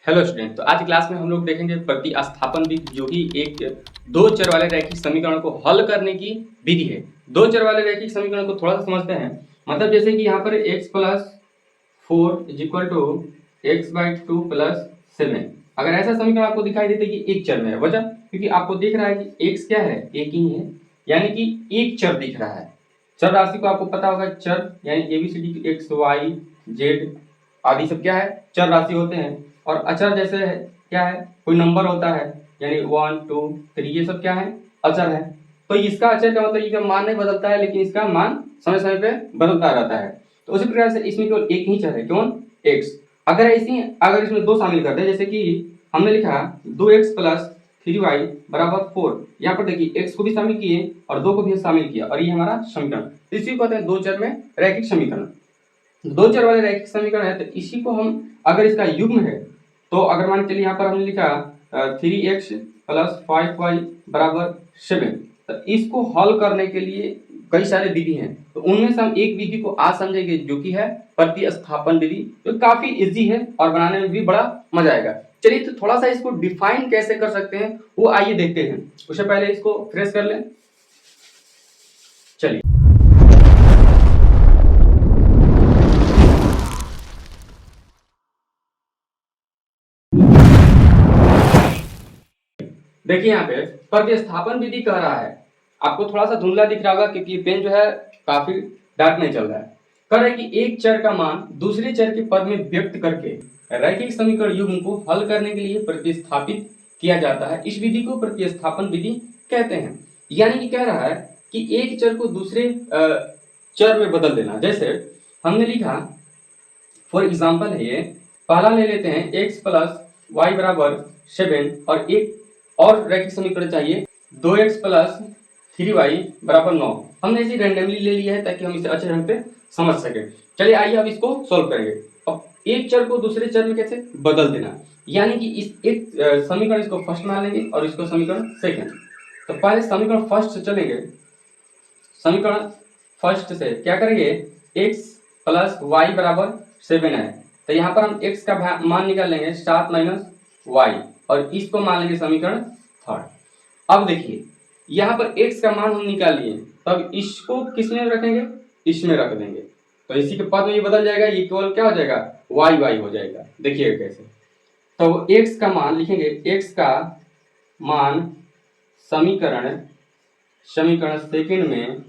Hello student. तो आज class में हम लोग देखेंगे प्रतिस्थापन विधि, जो कि एक दो चर वाले रैखिक समीकरण को हल करने की विधि है। दो चर वाले रैखिक समीकरण को थोड़ा सा समझते हैं। मतलब जैसे कि यहाँ पर x plus 4 is equal to X by 2 plus 7। अगर ऐसा समीकरण आपको दिखाई देता है कि एक चर में है, वजह क्योंकि आपको दिख रहा है कि x क्या है, एक ही है, यानी कि एक चर दिख रहा है। चर राशि को आपको पता होगा, चर यानी ABCD एक्स वाई जेड आदि सब क्या है, चर राशि होते हैं। और अचर जैसे है, क्या है, कोई नंबर होता है, यानी 1 2 3, ये सब क्या है, अचर है। तो इसका अचर का मतलब इसका मान नहीं बदलता है, लेकिन इसका मान समय समय पे बदलता रहता है। तो उसी प्रकार से इसमें केवल एक ही चर है, कौन, x। अगर इसमें दो शामिल कर दे, जैसे कि हमने लिखा 2x प्लस 3y बराबर 4। यहाँ पर देखिए x को भी शामिल किए और 2 को भी शामिल किया, और ये हमारा समीकरण, इसी को कहते हैं दो चर में रैखिक समीकरण। दो चर वाले रैखिक समीकरण है, तो इसी को हम, अगर इसका युग्म है, तो अगर मान के चलिए यहाँ पर हमने लिखा 3x प्लस 5y बराबर 7, तो इसको हल करने के लिए कई सारे विधि हैं। तो उनमें से हम एक विधि को आज समझेंगे, जो कि है प्रतिस्थापन विधि, जो काफी इजी है और बनाने में भी बड़ा मजा आएगा। चलिए तो थोड़ा सा इसको डिफाइन कैसे कर सकते हैं वो आइए देखते हैं। उससे पहले इसको फ्रेश कर लें। चलिए देखिए, यहाँ पे प्रतिस्थापन विधि कह रहा है। आपको थोड़ा सा धुंधला दिख रहा होगा क्योंकि पेन जो है काफी डार्क नहीं चल रहा है। कह रहा है कि एक चर का मान दूसरे चर के पद में व्यक्त करके रैखिक समीकरण युग्म को हल करने के लिए प्रतिस्थापित किया जाता है। इस विधि को प्रतिस्थापन विधि कहते हैं। यानी कि कह रहा है कि एक चर को दूसरे चर में बदल देना। जैसे हमने लिखा, फॉर एग्जाम्पल है ये, पहला ले लेते हैं x प्लस वाई बराबर 7, और एक और रैखिक समीकरण चाहिए 2x प्लस 3y बराबर 9। हमने इसे रैंडमली ले लिया है ताकि हम इसे अच्छे ढंग से समझ सके। चलिए आइए अब इसको सॉल्व करेंगे। अब एक चर को दूसरे चर में कैसे बदल देना, यानी कि इस एक समीकरण इसको फर्स्ट मान लेंगे और इसको समीकरण सेकेंड। तो पहले समीकरण फर्स्ट से चलेंगे। समीकरण फर्स्ट से क्या करेंगे, x प्लस वाई बराबर 7 है, तो यहाँ पर हम x का मान निकाल लेंगे 7 माइनस वाई, और इसको मान लेंगे समीकरण थर्ड। अब देखिए यहाँ पर x का मान हम निकाल लिए, तब इसको किस में रखेंगे, इसमें रख देंगे, तो इसी के पद में ये बदल जाएगा, ये केवल क्या हो जाएगा, वाई वाई हो जाएगा। देखिएगा कैसे, तो x का मान लिखेंगे, x का मान समीकरण सेकंड में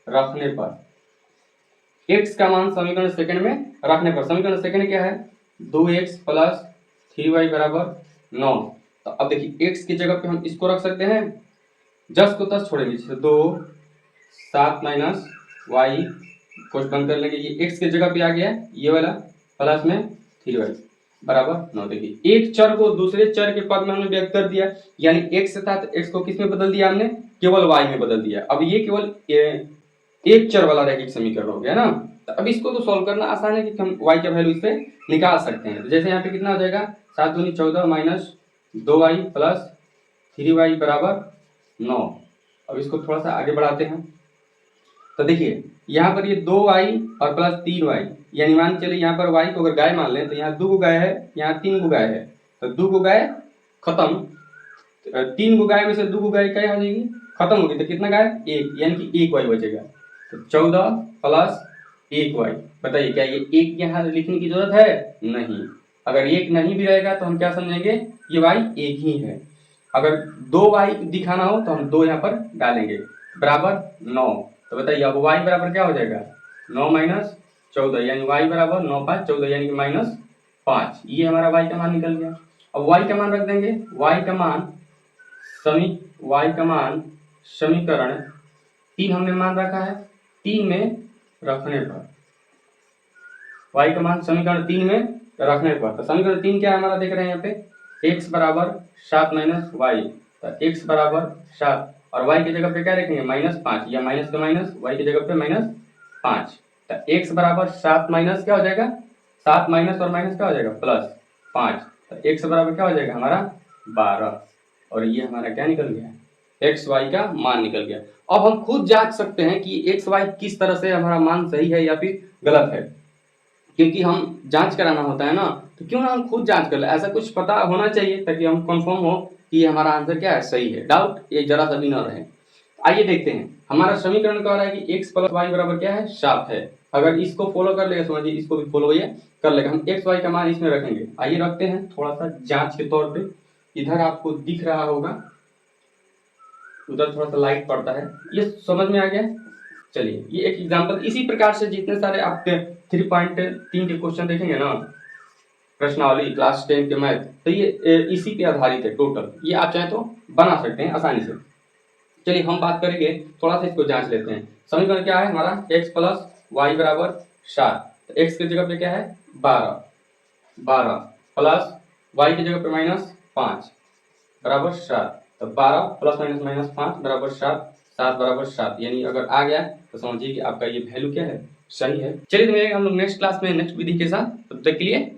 रखने पर, x का मान समीकरण सेकंड में रखने पर, समीकरण सेकंड क्या है, 2x प्लस 3y बराबर 9। तो अब देखिए x की जगह पे हम इसको रख सकते हैं, जस को तस छोड़ेंगे, 2 7 माइनस वाई कोष्ट बंद कर लेंगे, ये x की जगह पे आ गया, ये वाला प्लस में 3y बराबर 9। देखिए एक चर को दूसरे चर के पद में हमने व्यक्त कर दिया, यानी x था तो x को किस में बदल दिया हमने, केवल y में बदल दिया। अब ये केवल एक चर वाला रैखिक समीकरण हो गया ना। तो अब इसको तो सॉल्व करना आसान है कि हम y का वैल्यू इससे निकाल सकते हैं। तो जैसे यहाँ पे कितना हो जाएगा, 7 दूनी 14 माइनस 2y प्लस 3y बराबर 9। अब इसको थोड़ा सा आगे बढ़ाते हैं। तो देखिए यहाँ पर ये 2y और प्लस 3y, यानी मान चलिए यहाँ पर y को अगर गाय मान लें, तो यहाँ 2 को गाय है, यहाँ 3 को गाय है, तो 2 को गाय खत्म, 3 को गाय में से 2 को गाय क्या हो जाएगी, खत्म होगी, तो कितना गाय, 1, यानी कि 1y बचेगा। तो 14 प्लस 1y, बताइए क्या ये 1 यहाँ लिखने की जरूरत है, नहीं। अगर 1 नहीं भी रहेगा तो हम क्या समझेंगे, ये y 1 ही है। अगर 2y दिखाना हो तो हम 2 यहाँ पर डालेंगे, बराबर 9। तो बताइए अब y बराबर क्या हो जाएगा, 9 माइनस 14, यानी y बराबर 9 5 14, यानी कि माइनस 5। ये हमारा y का मान निकल गया। अब y का मान रख देंगे, y का मान समीकरण 3 हमने मान रखा है, 3 में रखने पर, y का मान समीकरण 3 में रखने पर, तो समीकरण 3 क्या है हमारा, देख रहे हैं यहाँ पे x बराबर 7 माइनस वाई, तो x बराबर 7 और y की जगह पे क्या रखेंगे, माइनस 5, या माइनस का माइनस, y की जगह पे माइनस 5, तो x बराबर 7 माइनस क्या हो जाएगा, 7 माइनस और माइनस क्या हो जाएगा, प्लस 5, तो x बराबर क्या हो जाएगा हमारा 12, और ये हमारा क्या निकल गया, एक्स वाई का मान निकल गया। अब हम खुद जांच सकते हैं कि एक्स वाई किस तरह से हमारा मान सही है या फिर गलत है, क्योंकि हम जांच कराना होता है ना, तो क्यों ना हम खुद जांच कर ले, ऐसा कुछ पता होना चाहिए ताकि हम कंफर्म हो कि हमारा आंसर क्या है, सही है, डाउट ये जरा सा भी ना रहे। आइए देखते हैं, हमारा समीकरण कह रहा है कि x प्लस वाई बराबर क्या है, 7 है। अगर इसको फॉलो कर लेगा, समझिए इसको भी फॉलो ये कर लेगा, हम x y का मान इसमें रखेंगे। आइए रखते हैं, थोड़ा सा जांच के तौर पे। इधर आपको दिख रहा होगा, उधर थोड़ा सा लाइट पड़ता है, ये समझ में आ गया। चलिए ये एक एग्जांपल, इसी प्रकार से जितने सारे आपके 3.3 के क्वेश्चन देखेंगे ना प्रश्नावली क्लास 10 के मैथ, तो ये इसी पे आधारित है टोटल। ये आप चाहें तो बना सकते हैं आसानी से। चलिए हम बात करेंगे, थोड़ा सा इसको जांच लेते हैं। समीकरण क्या है हमारा, x प्लस वाई बराबर 7। तो x की जगह पे क्या है 12 प्लस y की जगह पे -5 बराबर 7। तो 12 प्लस माइनस -5 बराबर 7, 7 बराबर 7, यानी अगर आ गया तो समझिए कि आपका ये वैल्यू क्या है, सही है। चलिए तो मिलेंगे हम लोग नेक्स्ट क्लास में नेक्स्ट विधि के साथ, तब तक के लिए